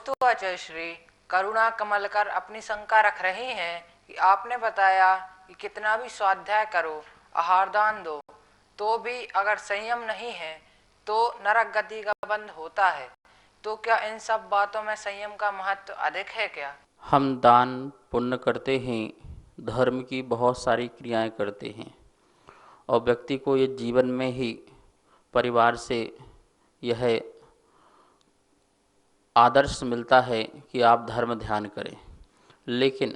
नमोस्तु आचार्य श्री। करुणा कमल कर अपनी शंका रख रहे हैं कि आपने बताया कि कितना भी स्वाध्याय करो, आहार दान दो, तो भी अगर संयम नहीं है तो नरक गति का बंध होता है। तो क्या इन सब बातों में संयम का महत्व अधिक है क्या? हम दान पुण्य करते हैं, धर्म की बहुत सारी क्रियाएं करते हैं और व्यक्ति को ये जीवन में ही परिवार से यह आदर्श मिलता है कि आप धर्म ध्यान करें। लेकिन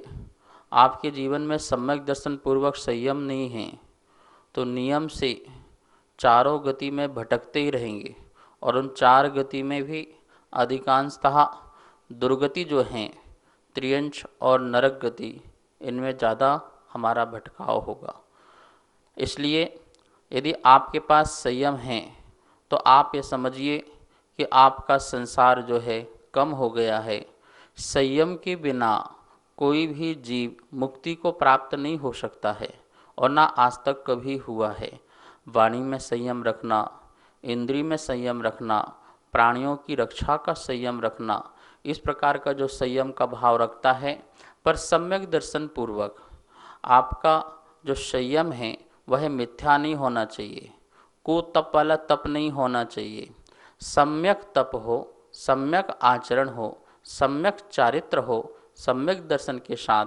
आपके जीवन में सम्यक दर्शन पूर्वक संयम नहीं है तो नियम से चारों गति में भटकते ही रहेंगे और उन चार गति में भी अधिकांशतः दुर्गति जो हैं, त्रियंश और नरक गति, इनमें ज़्यादा हमारा भटकाव होगा। इसलिए यदि आपके पास संयम है तो आप ये समझिए कि आपका संसार जो है कम हो गया है। संयम के बिना कोई भी जीव मुक्ति को प्राप्त नहीं हो सकता है और ना आज तक कभी हुआ है। वाणी में संयम रखना, इंद्रिय में संयम रखना, प्राणियों की रक्षा का संयम रखना, इस प्रकार का जो संयम का भाव रखता है, पर सम्यक दर्शन पूर्वक आपका जो संयम है वह मिथ्या नहीं होना चाहिए, कुतप वाला तप नहीं होना चाहिए। सम्यक तप हो, सम्यक आचरण हो, सम्यक चारित्र हो, सम्यक दर्शन के साथ,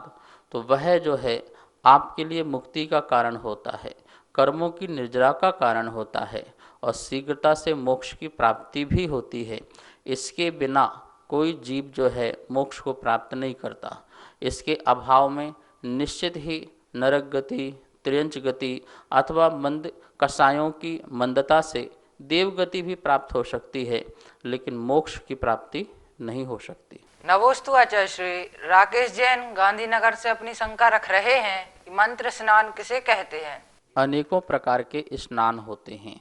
तो वह जो है आपके लिए मुक्ति का कारण होता है, कर्मों की निर्जरा का कारण होता है और शीघ्रता से मोक्ष की प्राप्ति भी होती है। इसके बिना कोई जीव जो है मोक्ष को प्राप्त नहीं करता। इसके अभाव में निश्चित ही नरक गति, त्रियंच गति अथवा मंद कषायों की मंदता से देवगति भी प्राप्त हो सकती है, लेकिन मोक्ष की प्राप्ति नहीं हो सकती। नमोस्तु आचार्य श्री। राकेश जैन गांधीनगर से अपनी शंका रख रहे हैं कि मंत्र स्नान किसे कहते हैं? अनेकों प्रकार के स्नान होते हैं।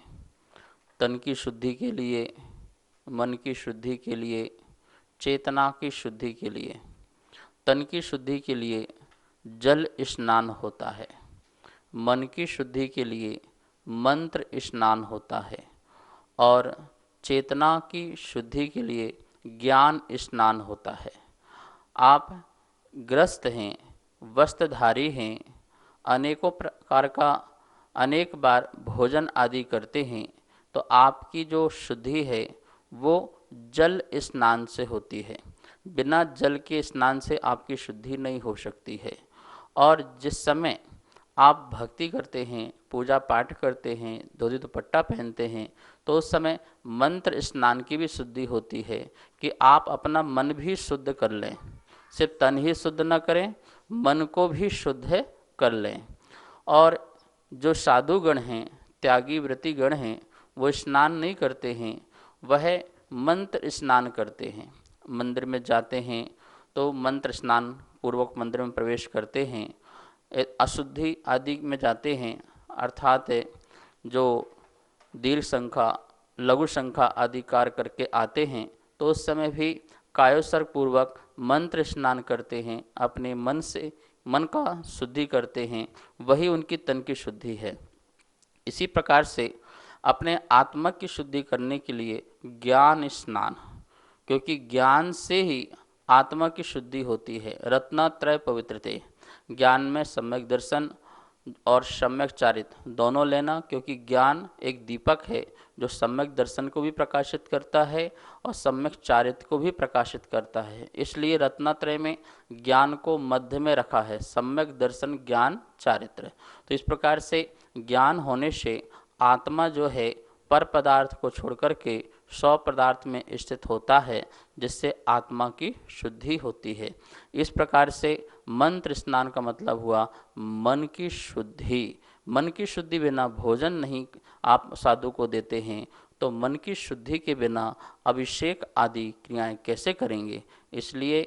तन की शुद्धि के लिए, मन की शुद्धि के लिए, चेतना की शुद्धि के लिए। तन की शुद्धि के लिए जल स्नान होता है, मन की शुद्धि के लिए मंत्र स्नान होता है और चेतना की शुद्धि के लिए ज्ञान स्नान होता है। आप ग्रस्त हैं, वस्त्रधारी हैं, अनेकों प्रकार का अनेक बार भोजन आदि करते हैं, तो आपकी जो शुद्धि है वो जल स्नान से होती है। बिना जल के स्नान से आपकी शुद्धि नहीं हो सकती है। और जिस समय आप भक्ति करते हैं, पूजा पाठ करते हैं, धोती दुपट्टा पहनते हैं, तो उस समय मंत्र स्नान की भी शुद्धि होती है कि आप अपना मन भी शुद्ध कर लें। सिर्फ तन ही शुद्ध न करें, मन को भी शुद्ध कर लें। और जो साधुगण हैं, त्यागी व्रती गण हैं, वो स्नान नहीं करते हैं, वह मंत्र स्नान करते हैं। मंदिर में जाते हैं तो मंत्र स्नान पूर्वक मंदिर में प्रवेश करते हैं। अशुद्धि आदि में जाते हैं, अर्थात जो दीर्घ संख्या, लघु संख्या आदि कार्य करके आते हैं, तो उस समय भी कायोत्सर्ग पूर्वक मंत्र स्नान करते हैं, अपने मन से मन का शुद्धि करते हैं, वही उनकी तन की शुद्धि है। इसी प्रकार से अपने आत्मा की शुद्धि करने के लिए ज्ञान स्नान, क्योंकि ज्ञान से ही आत्मा की शुद्धि होती है। रत्नत्रय पवित्रते, ज्ञान में सम्यक दर्शन और सम्यक चारित्र दोनों लेना, क्योंकि ज्ञान एक दीपक है जो सम्यक दर्शन को भी प्रकाशित करता है और सम्यक चारित्र को भी प्रकाशित करता है। इसलिए रत्नत्रय में ज्ञान को मध्य में रखा है, सम्यक दर्शन ज्ञान चारित्र। तो इस प्रकार से ज्ञान होने से आत्मा जो है पर पदार्थ को छोड़कर के सौ पदार्थ में स्थित होता है, जिससे आत्मा की शुद्धि होती है। इस प्रकार से मंत्र स्नान का मतलब हुआ मन की शुद्धि। मन की शुद्धि बिना भोजन नहीं आप साधु को देते हैं, तो मन की शुद्धि के बिना अभिषेक आदि क्रियाएं कैसे करेंगे। इसलिए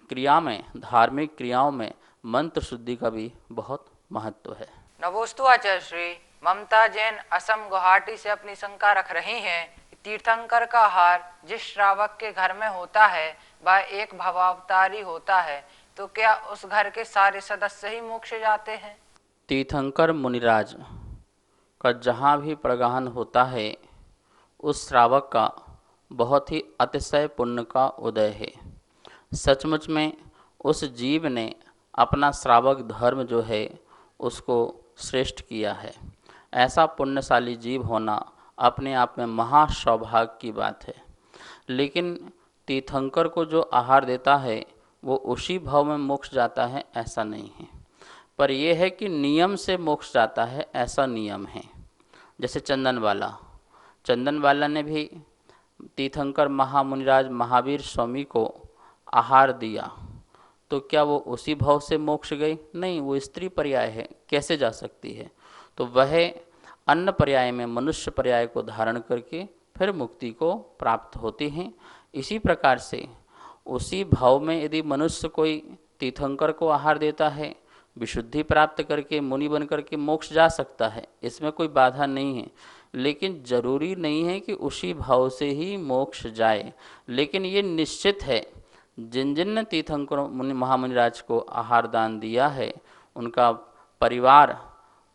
क्रिया में, धार्मिक क्रियाओं में मंत्र शुद्धि का भी बहुत महत्व है। नमोस्तु आचार्य श्री। ममता जैन असम गुवाहाटी से अपनी शंका रख रही हैं कि तीर्थंकर का आहार जिस श्रावक के घर में होता है वह एक भवावतारी होता है, तो क्या उस घर के सारे सदस्य ही मोक्ष जाते हैं? तीर्थंकर मुनिराज का जहाँ भी प्रगाहन होता है, उस श्रावक का बहुत ही अतिशय पुण्य का उदय है। सचमुच में उस जीव ने अपना श्रावक धर्म जो है उसको श्रेष्ठ किया है। ऐसा पुण्यशाली जीव होना अपने आप में महा सौभाग्य की बात है। लेकिन तीर्थंकर को जो आहार देता है वो उसी भाव में मोक्ष जाता है, ऐसा नहीं है। पर यह है कि नियम से मोक्ष जाता है, ऐसा नियम है। जैसे चंदनवाला ने भी तीर्थंकर महामुनिराज महावीर स्वामी को आहार दिया, तो क्या वो उसी भाव से मोक्ष गई? नहीं, वो स्त्री पर्याय है, कैसे जा सकती है? तो वह अन्न पर्याय में मनुष्य पर्याय को धारण करके फिर मुक्ति को प्राप्त होती हैं। इसी प्रकार से उसी भाव में यदि मनुष्य कोई तीर्थंकर को आहार देता है, विशुद्धि प्राप्त करके मुनि बन करके मोक्ष जा सकता है, इसमें कोई बाधा नहीं है। लेकिन जरूरी नहीं है कि उसी भाव से ही मोक्ष जाए। लेकिन ये निश्चित है, जिन जिन ने तीर्थंकर मुनि महामुनिराज को आहार दान दिया है, उनका परिवार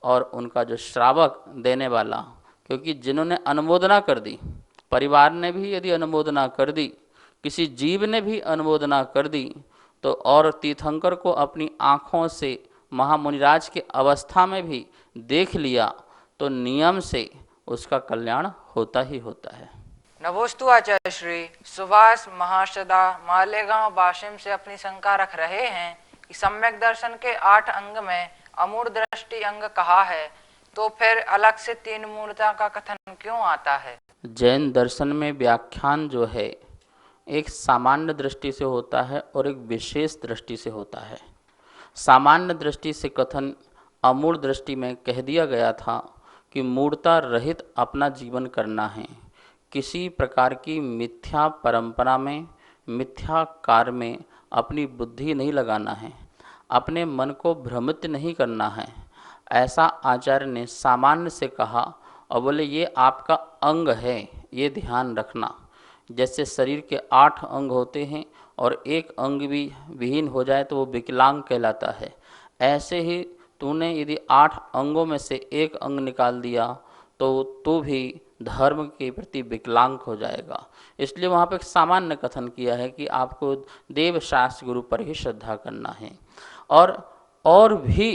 और उनका जो श्रावक देने वाला, क्योंकि जिन्होंने अनुमोदना कर दी, परिवार ने भी यदि अनुमोदना कर दी, किसी जीव ने भी अनुमोदना कर दी, तो और तीर्थंकर को अपनी आँखों से महामुनिराज के अवस्था में भी देख लिया, तो नियम से उसका कल्याण होता ही होता है। नमोस्तु आचार्य श्री। सुभाष महासदा मालेगांव वाशिम से अपनी शंका रख रहे हैं कि सम्यक दर्शन के 8 अंग में अमूढ़ दृष्टि अंग कहा है, तो फिर अलग से 3 मूर्ता का कथन क्यों आता है? जैन दर्शन में व्याख्यान जो है एक सामान्य दृष्टि से होता है और एक विशेष दृष्टि से होता है। सामान्य दृष्टि से कथन अमूढ़ दृष्टि में कह दिया गया था कि मूर्ता रहित अपना जीवन करना है, किसी प्रकार की मिथ्या परंपरा में, मिथ्या कार्य में अपनी बुद्धि नहीं लगाना है, अपने मन को भ्रमित नहीं करना है, ऐसा आचार्य ने सामान्य से कहा। और बोले ये आपका अंग है, ये ध्यान रखना। जैसे शरीर के 8 अंग होते हैं और एक अंग भी विहीन हो जाए तो वो विकलांग कहलाता है, ऐसे ही तूने यदि 8 अंगों में से एक अंग निकाल दिया तो तू भी धर्म के प्रति विकलांग हो जाएगा। इसलिए वहाँ पर एक सामान्य कथन किया है कि आपको देव शास्त्र गुरु पर ही श्रद्धा करना है। और भी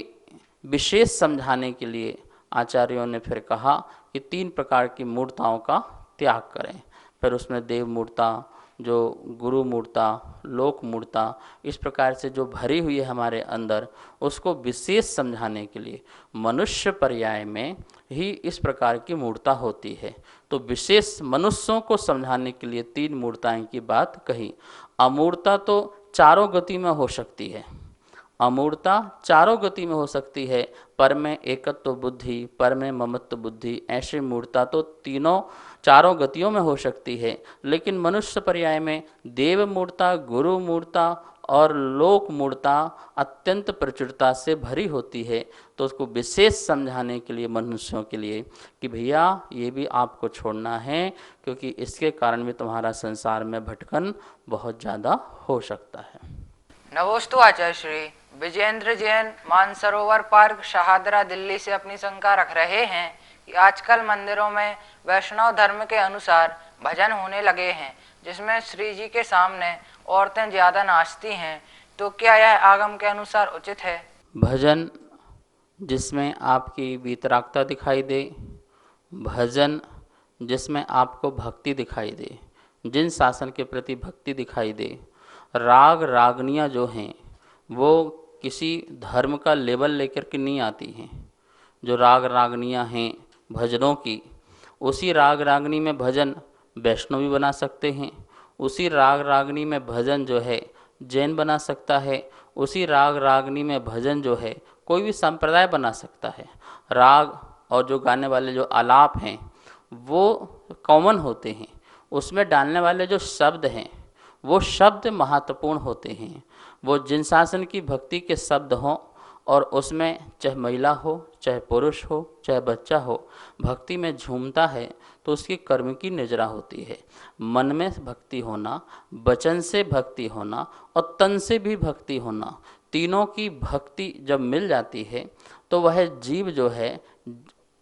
विशेष समझाने के लिए आचार्यों ने फिर कहा कि 3 प्रकार की मूर्ताओं का त्याग करें। फिर उसमें देव मूर्ता, जो गुरु मूर्ता, लोक मूर्ता, इस प्रकार से जो भरी हुई है हमारे अंदर, उसको विशेष समझाने के लिए मनुष्य पर्याय में ही इस प्रकार की मूर्ता होती है। तो विशेष मनुष्यों को समझाने के लिए 3 मूर्ताएं की बात कही। अमूर्ता तो चारों गति में हो सकती है, अमूर्ता चारों गति में हो सकती है, पर में एकत्व बुद्धि, पर में ममत्व बुद्धि, ऐसी मूर्ता तो चारों गतियों में हो सकती है। लेकिन मनुष्य पर्याय में देव मूर्ता, गुरु मूर्ता और लोक मूर्ता अत्यंत प्रचुरता से भरी होती है। तो उसको विशेष समझाने के लिए मनुष्यों के लिए कि भैया ये भी आपको छोड़ना है, क्योंकि इसके कारण भी तुम्हारा संसार में भटकन बहुत ज़्यादा हो सकता है। नमोस्तु आचार्य श्री। विजेंद्र जैन मानसरोवर पार्क शाहदरा दिल्ली से अपनी शंका रख रहे हैं कि आजकल मंदिरों में वैष्णव धर्म के अनुसार भजन होने लगे हैं, जिसमें श्री जी के सामने औरतें ज्यादा नाचती हैं, तो क्या यह आगम के अनुसार उचित है? भजन जिसमें आपकी वीतरागता दिखाई दे, भजन जिसमें आपको भक्ति दिखाई दे, जिन शासन के प्रति भक्ति दिखाई दे, राग रागनियाँ जो हैं वो किसी धर्म का लेबल लेकर के नहीं आती हैं। जो राग रागनियाँ हैं भजनों की, उसी राग रागनी में भजन वैष्णव भी बना सकते हैं, उसी राग रागनी में भजन जो है जैन बना सकता है, उसी राग रागनी में भजन जो है कोई भी संप्रदाय बना सकता है। राग और जो गाने वाले जो आलाप हैं वो कॉमन होते हैं, उसमें डालने वाले जो शब्द हैं वो शब्द महत्वपूर्ण होते हैं। वो जिन शासन की भक्ति के शब्द हों और उसमें चाहे महिला हो, चाहे पुरुष हो, चाहे बच्चा हो, भक्ति में झूमता है तो उसकी कर्म की निजरा होती है। मन में भक्ति होना, वचन से भक्ति होना और तन से भी भक्ति होना, तीनों की भक्ति जब मिल जाती है तो वह जीव जो है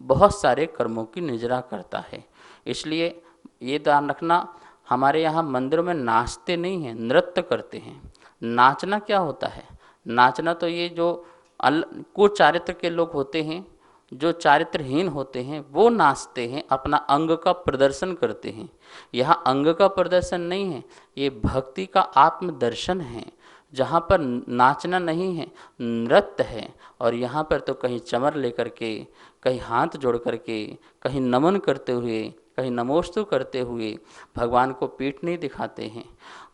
बहुत सारे कर्मों की निजरा करता है। इसलिए ये ध्यान रखना, हमारे यहाँ मंदिरों में नाचते नहीं हैं, नृत्य करते हैं। नाचना क्या होता है? नाचना तो ये जो कुचारित्र के लोग होते हैं, जो चारित्रहीन होते हैं, वो नाचते हैं, अपना अंग का प्रदर्शन करते हैं। यहाँ अंग का प्रदर्शन नहीं है, ये भक्ति का आत्मदर्शन है, जहाँ पर नाचना नहीं है, नृत्य है। और यहाँ पर तो कहीं चमर लेकर के, कहीं हाथ जोड़ करके, कहीं नमन करते हुए, कहीं नमोस्तु करते हुए भगवान को पीठ नहीं दिखाते हैं,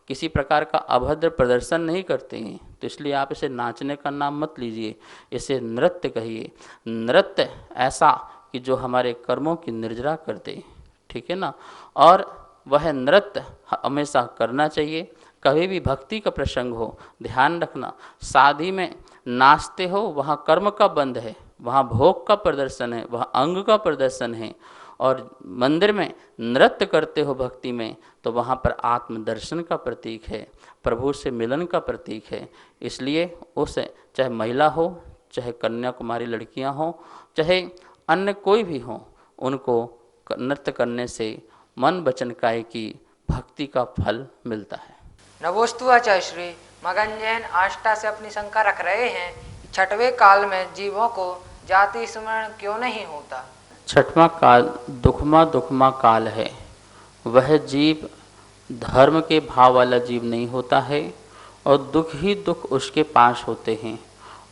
किसी प्रकार का अभद्र प्रदर्शन नहीं करते हैं। तो इसलिए आप इसे नाचने का नाम मत लीजिए, इसे नृत्य कहिए। नृत्य ऐसा कि जो हमारे कर्मों की निर्जरा कर दे, ठीक है ना। और वह नृत्य हमेशा करना चाहिए। कभी भी भक्ति का प्रसंग हो, ध्यान रखना, शादी में नाचते हो वहाँ कर्म का बंध है, वहाँ भोग का प्रदर्शन है, वहाँ अंग का प्रदर्शन है। और मंदिर में नृत्य करते हो भक्ति में, तो वहाँ पर आत्मदर्शन का प्रतीक है, प्रभु से मिलन का प्रतीक है। इसलिए उस चाहे महिला हो, चाहे कन्याकुमारी लड़कियाँ हों, चाहे अन्य कोई भी हो, उनको नृत्य करने से मन वचन काया की भक्ति का फल मिलता है। नवोस्तु आचार्य श्री मगन जैन आष्टा से अपनी शंका रख रहे हैं कि छठवें काल में जीवों को जाति स्मरण क्यों नहीं होता। छठवां काल दुखमा काल है। वह जीव धर्म के भाव वाला जीव नहीं होता है, और दुख ही दुख उसके पास होते हैं।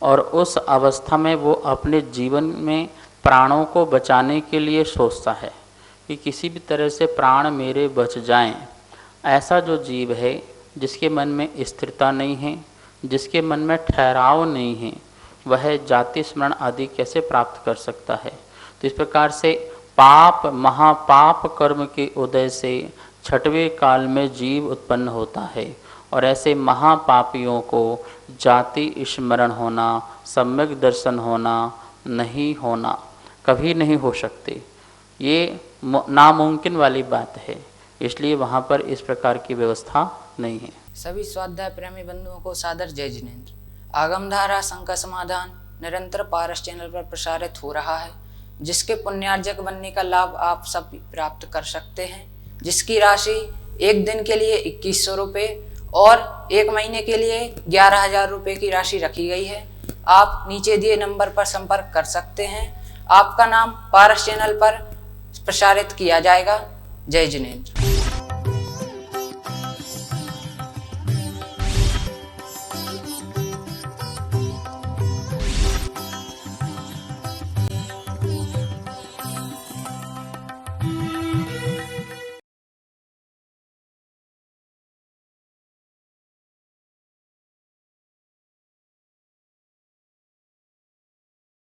और उस अवस्था में वो अपने जीवन में प्राणों को बचाने के लिए सोचता है कि किसी भी तरह से प्राण मेरे बच जाएं। ऐसा जो जीव है, जिसके मन में स्थिरता नहीं है, जिसके मन में ठहराव नहीं है, वह जाति स्मरण आदि कैसे प्राप्त कर सकता है। तो इस प्रकार से पाप, महापाप कर्म के उदय से छठवें काल में जीव उत्पन्न होता है। और ऐसे महापापियों को जाति स्मरण होना, सम्यक दर्शन होना नहीं होना, कभी नहीं हो सकते। ये नामुमकिन वाली बात है। इसलिए वहाँ पर इस प्रकार की व्यवस्था नहीं है। सभी स्वाध्याय प्रेमी बंधुओं को सादर जय जिनेन्द्र। आगमधारा शंका समाधान निरंतर पारस चैनल पर प्रसारित हो रहा है, जिसके पुण्यार्जक बनने का लाभ आप सब प्राप्त कर सकते हैं, जिसकी राशि एक दिन के लिए 2100 रुपये और एक महीने के लिए 11,000 रुपये की राशि रखी गई है। आप नीचे दिए नंबर पर संपर्क कर सकते हैं। आपका नाम पारस चैनल पर प्रसारित किया जाएगा। जय जिनेन्द्र।